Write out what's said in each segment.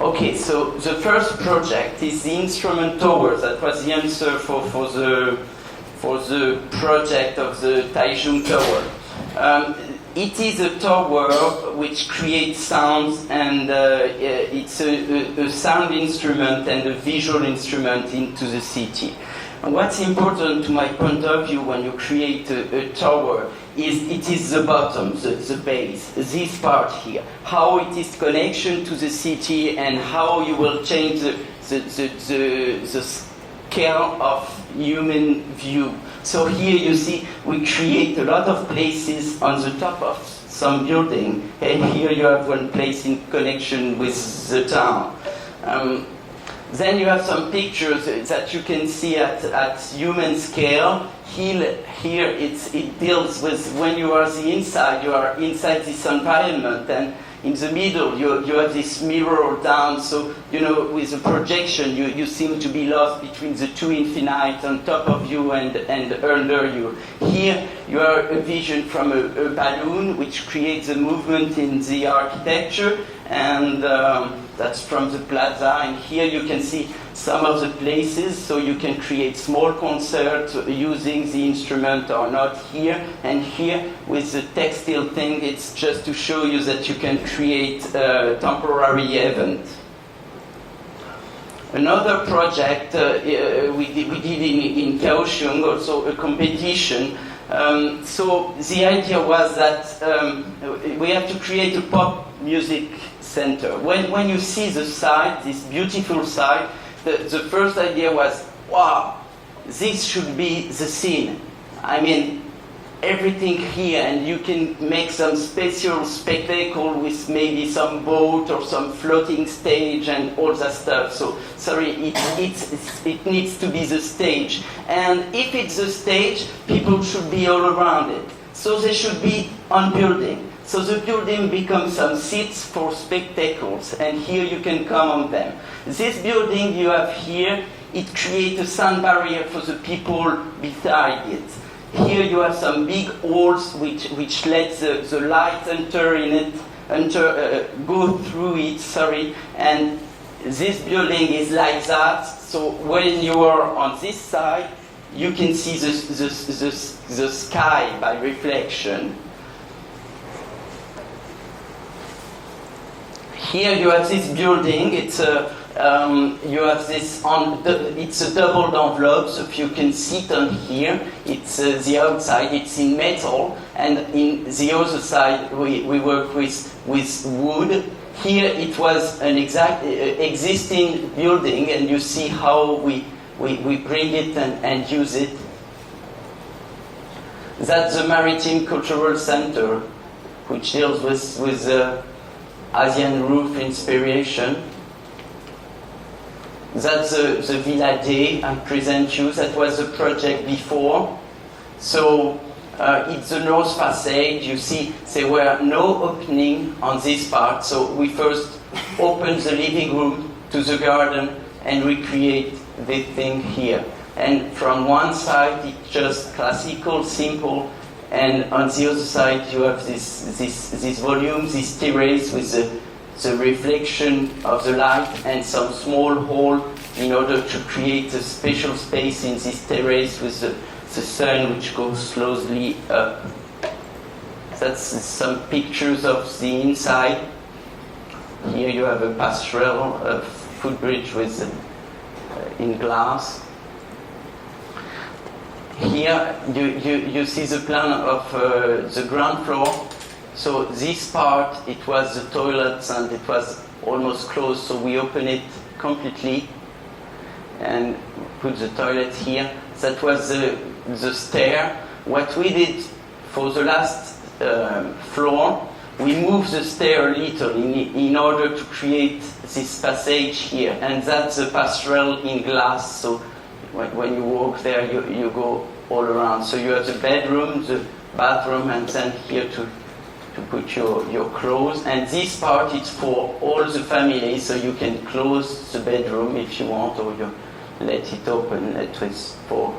Okay, so the first project is the instrument tower. That was the answer for the project of the Taichung Tower. It is a tower which creates sounds, and it's a sound instrument and a visual instrument into the city. And what's important to my point of view when you create a tower is it is the bottom, the base, this part here, how it is connection to the city and how you will change the scale of human view. So here you see we create a lot of places on the top of some building, and here you have one place in connection with the town. Then you have some pictures that you can see at human scale. Here it deals with when you are inside this environment, and in the middle you have this mirror down, so with the projection you seem to be lost between the two infinite on top of you and under you. Here you are a vision from a balloon which creates a movement in the architecture, and that's from the plaza, and here you can see some of the places, so you can create small concerts using the instrument or not here. And here with the textile thing, it's just to show you that you can create a temporary event. Another project we did in Kaohsiung, also a competition. So the idea was that we have to create a pop music center. When you see the site, this beautiful site, the first idea was, wow, this should be the scene. I mean, everything here, and you can make some special spectacle with maybe some boat or some floating stage and all that stuff. So, sorry, it needs to be the stage. And if it's the stage, people should be all around it. So they should be on building. So the building becomes some seats for spectacles, and here you can come on them. This building you have here, it creates a sound barrier for the people beside it. Here you have some big holes which let the light enter in it, go through it, and this building is like that, so when you are on this side, you can see the sky by reflection. Here you have this building. It's you have this it's a doubled envelope. So if you can sit on here, it's the outside. It's in metal, and in the other side we work with wood. Here it was an existing building, and you see how we bring it and use it. That's the Maritime Cultural Center, which deals with Asian roof inspiration. That's the Villa D I present you. That was the project before. So it's the north facade. You see there were no opening on this part. So we first opened the living room to the garden and recreate this thing here. And from one side it's just classical, simple. And on the other side, you have this volume, this terrace with the reflection of the light and some small hole in order to create a special space in this terrace with the sun which goes slowly up. That's some pictures of the inside. Here you have a passerelle, a footbridge with in glass. Here you see the plan of the ground floor. So this part, it was the toilets and it was almost closed, so we open it completely and put the toilet here. That was the stair. What we did for the last floor, we moved the stair a little in order to create this passage here, and that's the passerelle in glass. So when you walk there, you go all around. So you have the bedroom, the bathroom, and then here to put your clothes. And this part is for all the family, so you can close the bedroom if you want, or you let it open. That was for.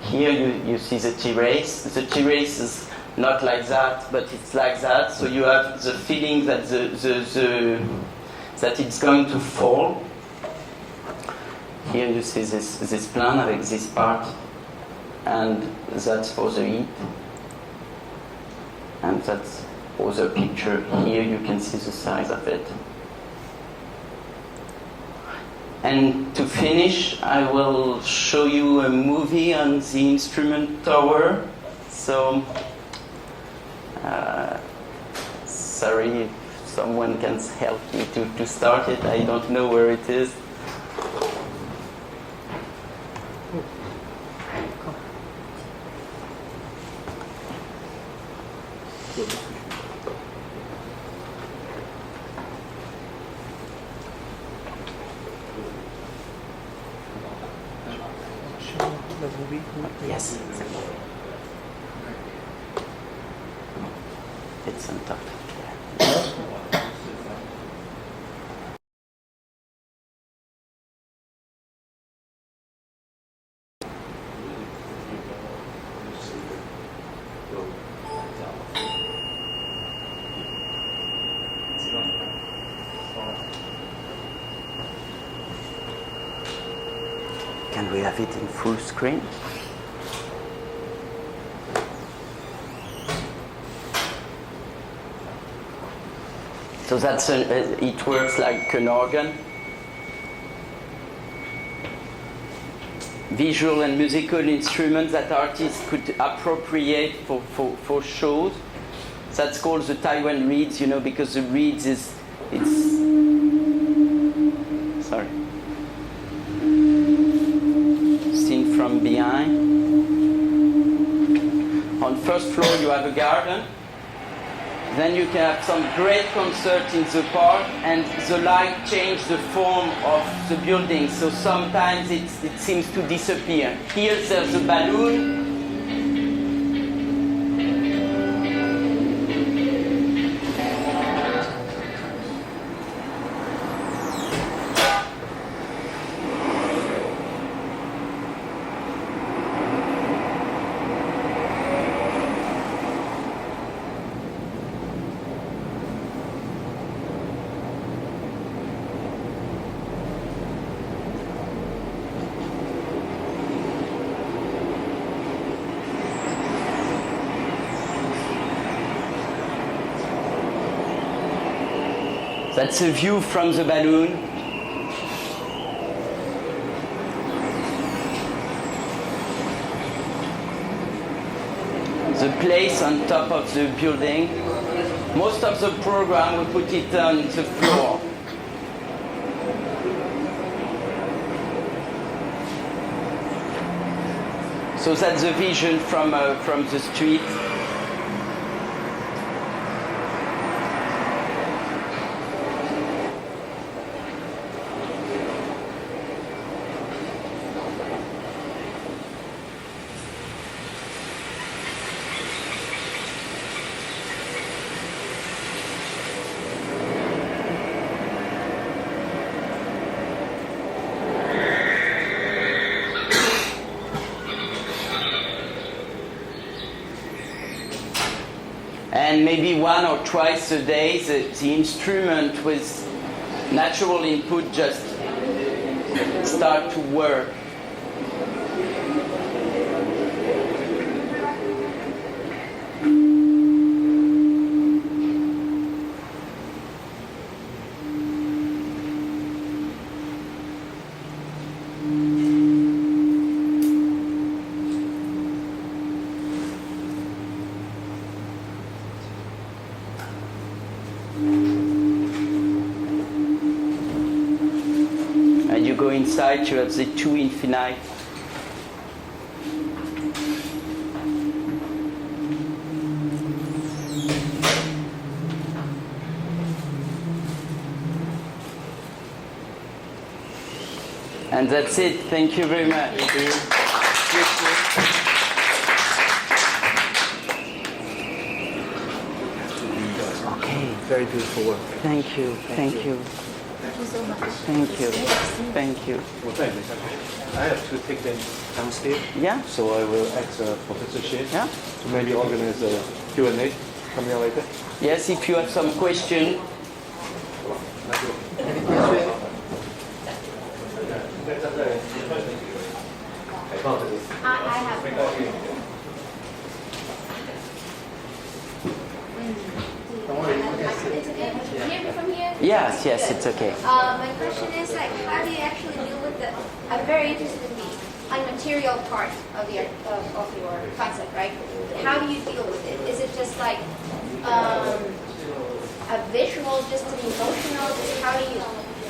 Here you see the terrace. The terrace is not like that, but it's like that. So you have the feeling that the that it's going to fall. Here you see this plan avec this part, and that's for the heat. And that's other picture. Here you can see the size of it. And to finish, I will show you a movie on the instrument tower. So, sorry if someone can help me to start it. I don't know where it is. Yes, it's on top. Can we have it in full screen? So it works like an organ. Visual and musical instruments that artists could appropriate for shows. That's called the Taïwan reeds, because the reeds it's seen from behind. On first floor you have a garden. Then you can have some great concert in the park, and the light changes the form of the building, so sometimes it seems to disappear. Here there's a balloon. That's a view from the balloon. The place on top of the building. Most of the program we put it on the floor. So that's the vision from the street. And maybe one or twice a day, the instrument with natural input just start to work. Inside you have the two infinite. And that's it. Thank you very much. Thank you. Okay. Very beautiful work. Thank you. Thank you. Thank you so much. Thank you. Thank you. Well, thank you. I have to take them downstairs. Yeah. So I will ask Professor Shea Yeah. to maybe organize a Q&A coming out later. Yes, if you have some question. Any question? I have. Don't worry, you can It's sit. okay. Can you hear me from here? Yes, yes, it's okay. My question is like, how do you actually deal with the? I'm very interested in the unmaterial part of your concept, right? How do you deal with it? Is it just like a visual, just an emotional? How do you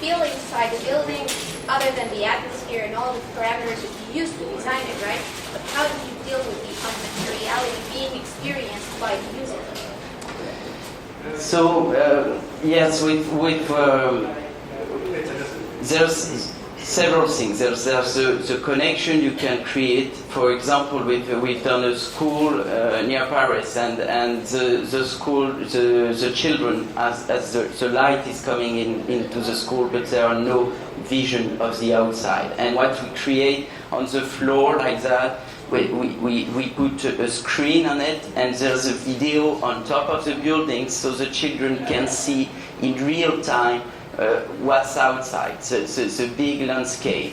feel inside the building, other than the atmosphere and all the parameters that you used to design it, right? But how do you deal with the unmateriality being experienced by the user? So yes, there's several things. There's the connection you can create. For example, we've done a school near Paris, and the school, the children, as the light is coming into the school, but there are no vision of the outside. And what we create on the floor like that, we put a screen on it, and there's a video on top of the building, so the children can see in real time what's outside, the big landscape.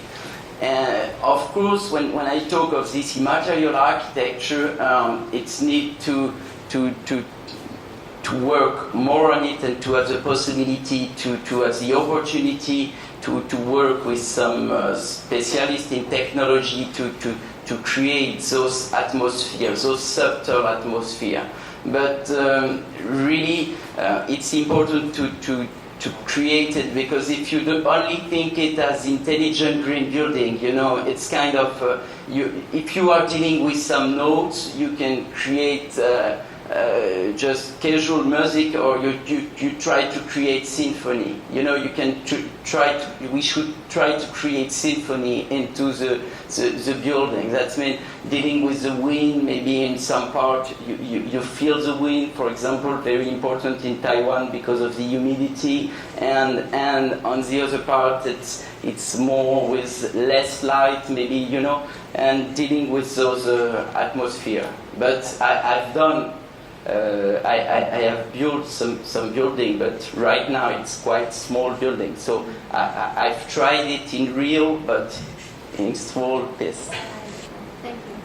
Of course, when I talk of this immaterial architecture, it's need to work more on it, and to have the possibility to have the opportunity to work with some specialists in technology to create those atmospheres, those subtle atmosphere. But really, it's important to create it, because if you only think it as intelligent green building, it's kind of, if you are dealing with some notes, you can create just casual music, or you try to create symphony. You can we should try to create symphony into the building. That means dealing with the wind. Maybe in some part you feel the wind, for example, very important in Taiwan because of the humidity, and on the other part it's more with less light, maybe, and dealing with those atmosphere. But I've done I have built some building, but right now it's quite small building. So I've tried it in real, but in small piece. Thank you.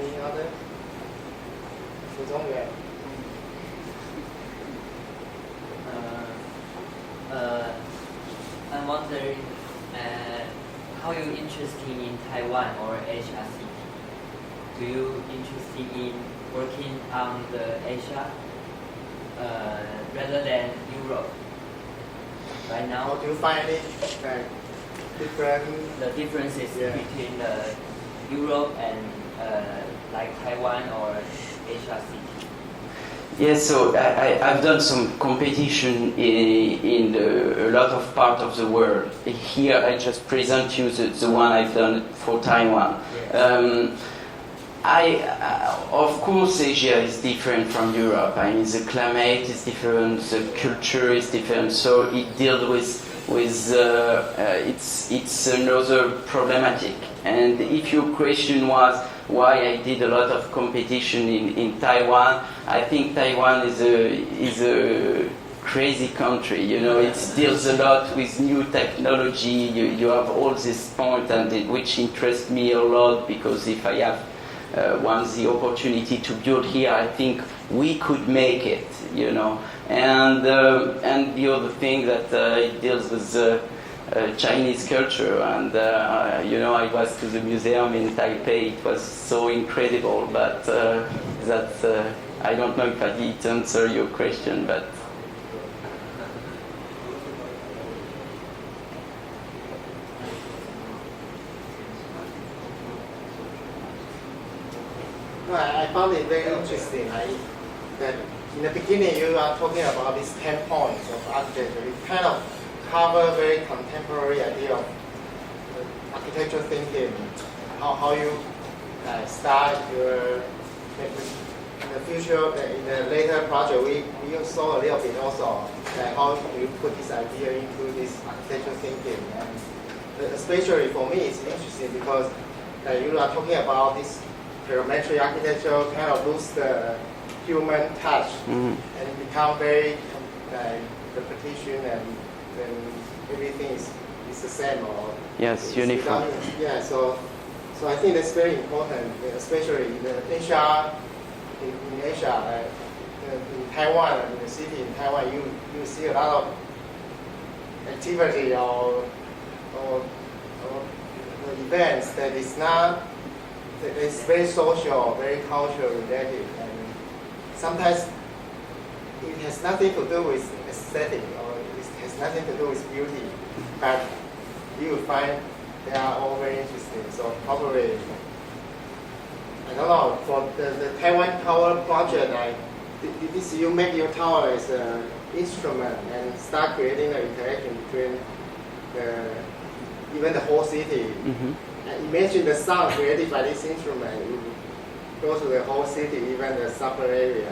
Any other? I'm wondering how you interested in Taiwan or Asia city? Do you interested in working on the Asia rather than Europe right now? How do you find it different? The differences between Europe and like Taiwan or Asia city? Yes, so I've done some competition in a lot of parts of the world. Here I just present you the one I've done for Taiwan. Yes. Of course, Asia is different from Europe. I mean, the climate is different, the culture is different, so it deals with it's another problematic. And if your question was why I did a lot of competition in Taiwan, I think Taiwan is a crazy country. It deals a lot with new technology. You have all this point, and which interests me a lot, because if I have once the opportunity to build here, I think we could make it. And the other thing that it deals with Chinese culture, and I was to the museum in Taipei. It was so incredible, but I don't know if I did answer your question, but. No, I found it very interesting. That in the beginning you are talking about these 10 points of architecture. It kind of cover very contemporary idea of architecture thinking. How you start your in the future, in the later project, we saw a little bit also how you put this idea into this architecture thinking. And especially for me, it's interesting because you are talking about this parametric architecture kind of lose the human touch Mm. and become very repetition and then everything is the same or Yes, it's uniform. yeah, so I think that's very important, especially in the Asia, in Asia, in Taiwan, in the city in Taiwan, you see a lot of activity or events that is not, that is very social, very cultural related, and sometimes it has nothing to do with aesthetic or it has nothing to do with beauty, but you will find they are all very interesting. So probably, I don't know, for the Taiwan Tower project, this you make your tower as an instrument and start creating an interaction between even the whole city. Mm-hmm. And imagine the sound created by this instrument. You go to the whole city, even the suburb area.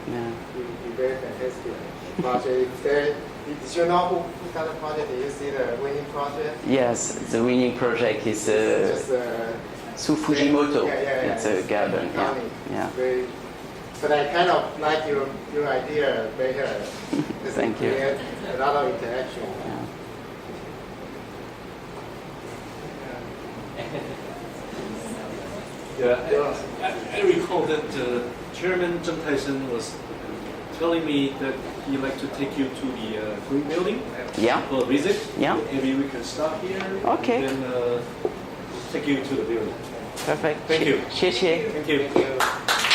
Yeah. It would be very fantastic project. Did you know who done the project? Did you see the winning project? Yes, the winning project is Just, Su Fujimoto. yeah. It's a garden. Yeah. County. Yeah. Very, but I kind of like your idea better. Just Thank you. create a lot of interaction. Yeah. I recall that Chairman Zheng Taisen was telling me that he'd like to take you to the Green Building Yeah. for a visit. Yeah. Maybe we can stop here Okay. and then take you to the building. Perfect. Thank you. 谢谢。Thank you. Thank you.